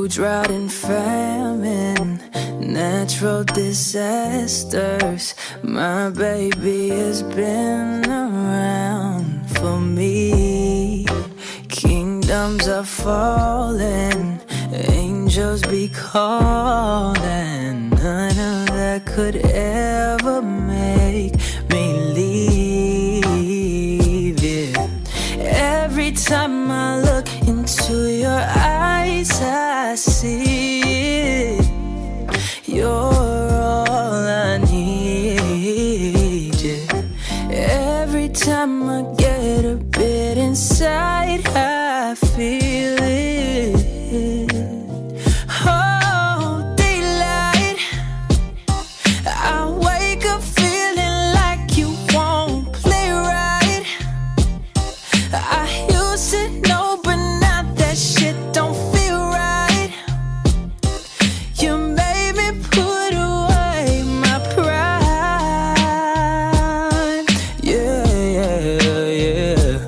through drought and famine, natural disasters. My baby has been around for me. Kingdoms are falling, angels be calling. None of that could ever make me leave. Yeah. Every time I look into your eyes, I see it. You're all I need. Yeah. Every time I get a bit inside, I feel it. Oh, daylight. I wake up feeling like you won't play right. I used to know, but now that shit don't feel right. You made me put away my pride. Yeah, yeah, yeah.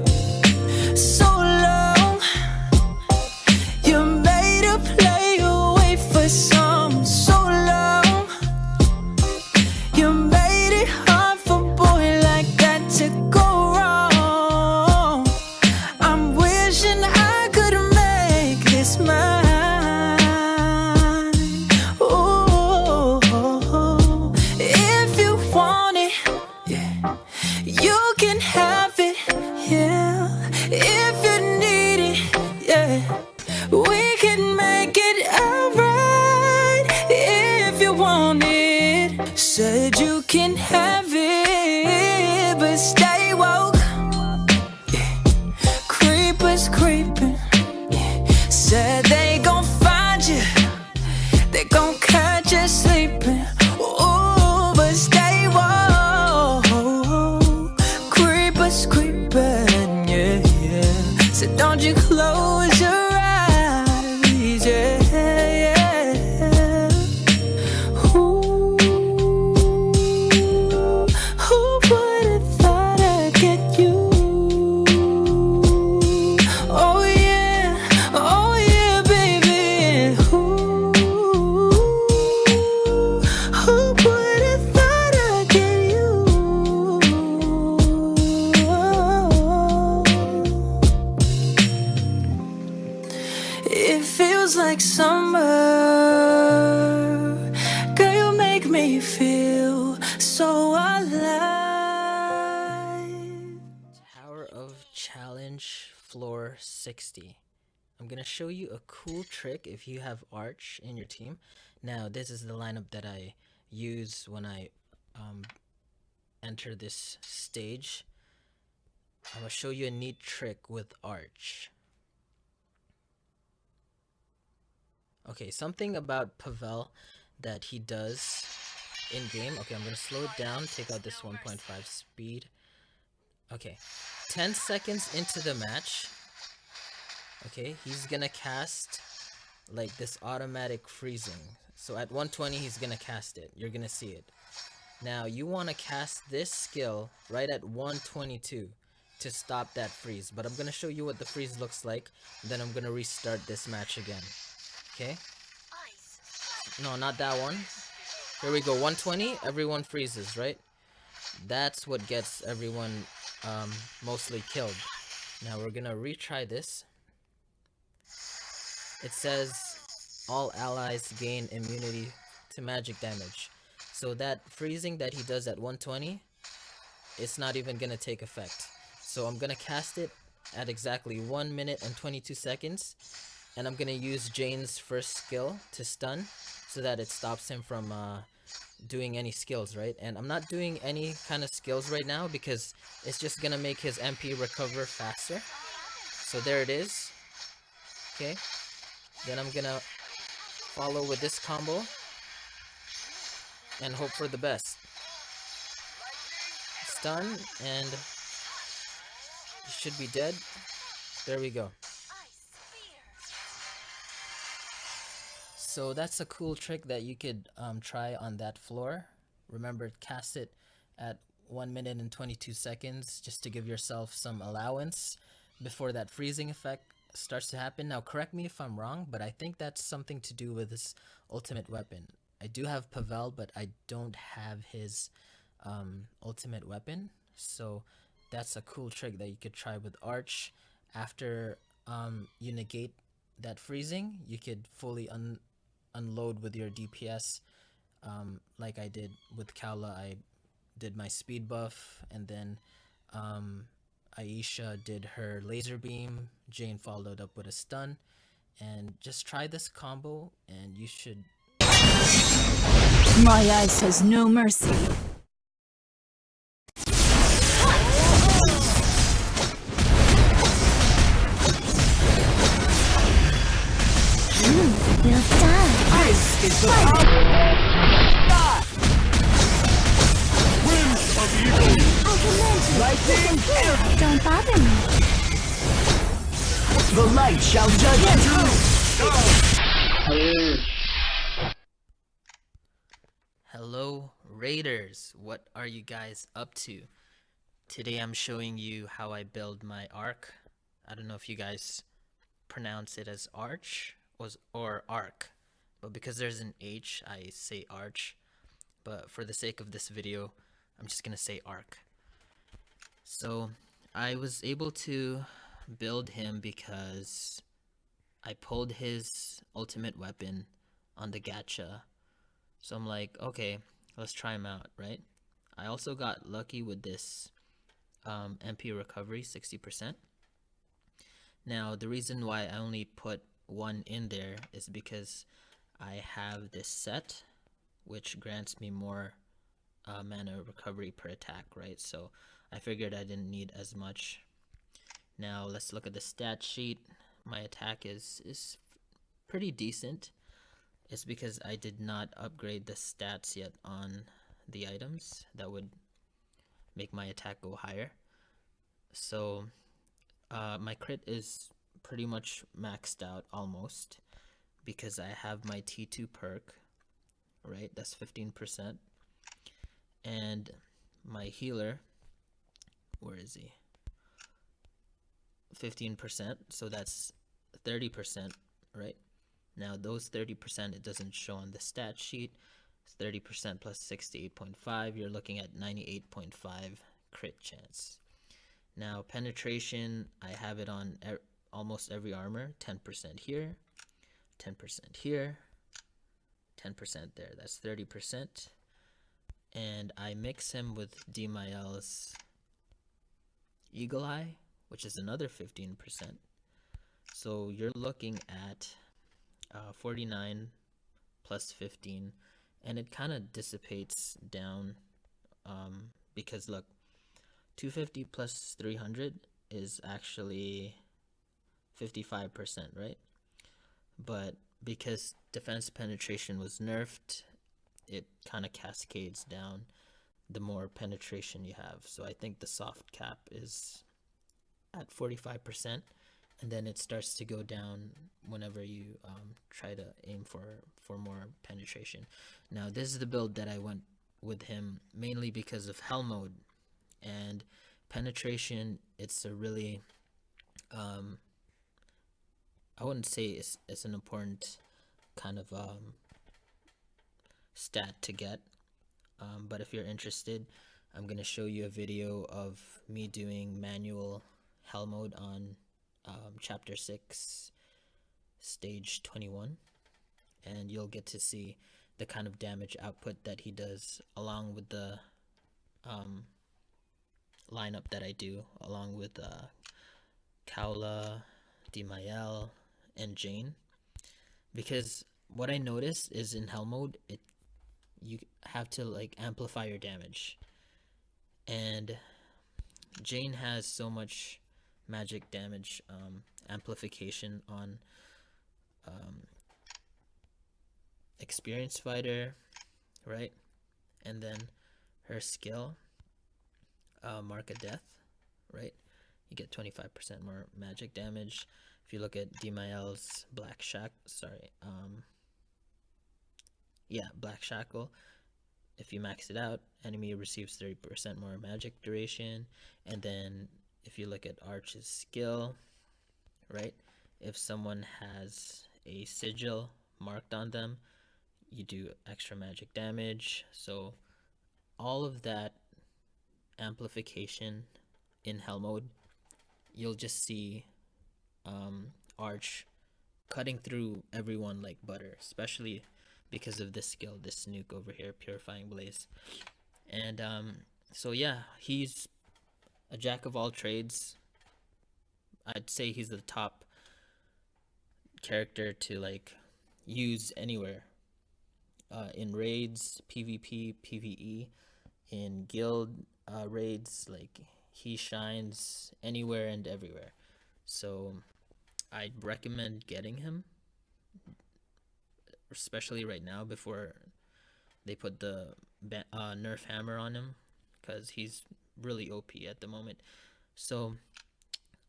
So long, you made a play away for some. So long, you made it hard for a boy like that to go wrong. I'm wishing I could make this mine. Ooh, if you want it, yeah, you can have it, yeah. If you need it, yeah, we can make it alright. If you want it, said you can have it, but stay woke. Yeah. Creepers creeping, yeah. Said they gon' find you, they gon' catch you sleeping. Ooh, but stay woke. Creepers creeping, yeah, yeah. So don't you close your eyes, yeah, yeah. Ooh, who would've thought I'd get you? Oh yeah, baby. Ooh, who would've thought I'd get you? It feels like summer. Girl, you make me feel so alive. Tower of Challenge floor 60. I'm gonna show you a cool trick if you have Arch in your team. Now this is the lineup that I use when I enter this stage. I'm gonna show you a neat trick with Arch. Okay, something about Pavel that he does in game. Okay, I'm gonna slow it down, take out this 1.5 speed. Okay, 10 seconds into the match, okay, he's gonna cast like this automatic freezing. So at 120, he's gonna cast it. You're gonna see it. Now you wanna cast this skill right at 122 to stop that freeze. But I'm gonna show you what the freeze looks like. Then I'm gonna restart this match again. Okay? No, not that one. Here we go. 120. Everyone freezes, right? That's what gets everyone mostly killed. Now we're gonna retry this. It says all allies gain immunity to magic damage. So that freezing that he does at 120, it's not even gonna take effect. So I'm gonna cast it at exactly 1 minute and 22 seconds. And I'm gonna use Jane's first skill to stun so that it stops him from doing any skills, right? And I'm not doing any kind of skills right now because it's just gonna make his MP recover faster. So there it is. Okay. Then I'm gonna follow with this combo and hope for the best. Stun and he should be dead. There we go. So that's a cool trick that you could try on that floor. Remember, cast it at 1 minute and 22 seconds just to give yourself some allowance before that freezing effect starts to happen. Now, correct me if I'm wrong, but I think that's something to do with his ultimate weapon. I do have Pavel, but I don't have his ultimate weapon. So that's a cool trick that you could try with Arch. After you negate that freezing, you could fully unload with your DPS. Like I did with Kaula, I did my speed buff, and then Aisha did her laser beam. Jane followed up with a stun, and just try this combo, and you should. My ice has no mercy. We'll die. This is the power. Winds of evil. I command you. Lightning air. Don't bother me. The light shall judge you. Hello, Raiders. What are you guys up to? Today I'm showing you how I build my arc. I don't know if you guys pronounce it as arch or arc, but because there's an H, I say arch. But for the sake of this video, I'm just gonna say arc. So I was able to build him because I pulled his ultimate weapon on the gacha. So I'm like, okay, let's try him out, right? I also got lucky with this MP recovery, 60%. Now, the reason why I only put one in there is because I have this set, which grants me more mana recovery per attack, right? So I figured I didn't need as much. Now, let's look at the stat sheet. My attack is pretty decent. It's because I did not upgrade the stats yet on the items that would make my attack go higher. So my crit is pretty much maxed out almost because I have my T2 perk, right? That's 15%. And my healer, where is he? 15%, so that's 30%, right? Now those 30%, it doesn't show on the stat sheet. It's 30% plus 68.5, you're looking at 98.5 crit chance. Now penetration, I have it on almost every armor. 10% here, 10% here, 10% there. That's 30%. And I mix him with Dmael's Eagle Eye, which is another 15%. So you're looking at 49 plus 15, and it kind of dissipates down because look, 250 plus 300 is actually 55%, right? But because defense penetration was nerfed, it kind of cascades down the more penetration you have. So I think the soft cap is at 45%, and then it starts to go down whenever you try to aim for more penetration. Now this is the build that I went with him mainly because of hell mode and penetration. It's a really I wouldn't say it's an important kind of stat to get, but if you're interested, I'm gonna show you a video of me doing manual hell mode on chapter 6 stage 21, and you'll get to see the kind of damage output that he does along with the lineup that I do along with Kaula, Dmael, and Jane. Because what I noticed is in hell mode, you have to like amplify your damage, and Jane has so much magic damage amplification on experienced fighter, right? And then her skill, Mark of Death, right? You get 25% more magic damage. If you look at Dmael's Black Shackle, if you max it out, enemy receives 30% more magic duration. And then if you look at Arch's skill, right, if someone has a sigil marked on them, you do extra magic damage. So all of that amplification in hell mode, you'll just see Arch cutting through everyone like butter, especially because of this skill, this nuke over here, Purifying Blaze. And so yeah, he's a jack of all trades. I'd say he's the top character to like use anywhere, in raids, PvP, PvE, in guild raids. Like, he shines anywhere and everywhere. So I'd recommend getting him, especially right now before they put the nerf hammer on him, because he's really OP at the moment. So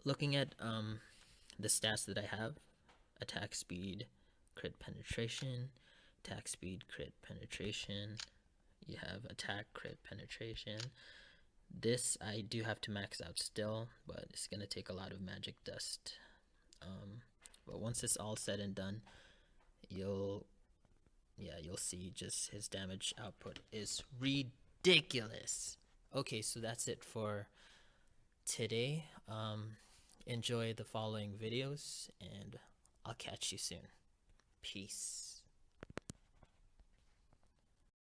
looking at the stats that I have: attack speed, crit penetration, attack speed, crit penetration. You have attack, crit penetration. This I do have to max out still, but it's gonna take a lot of magic dust. But once it's all said and done, you'll see just his damage output is ridiculous. Okay, so that's it for today. Enjoy the following videos, and I'll catch you soon. Peace.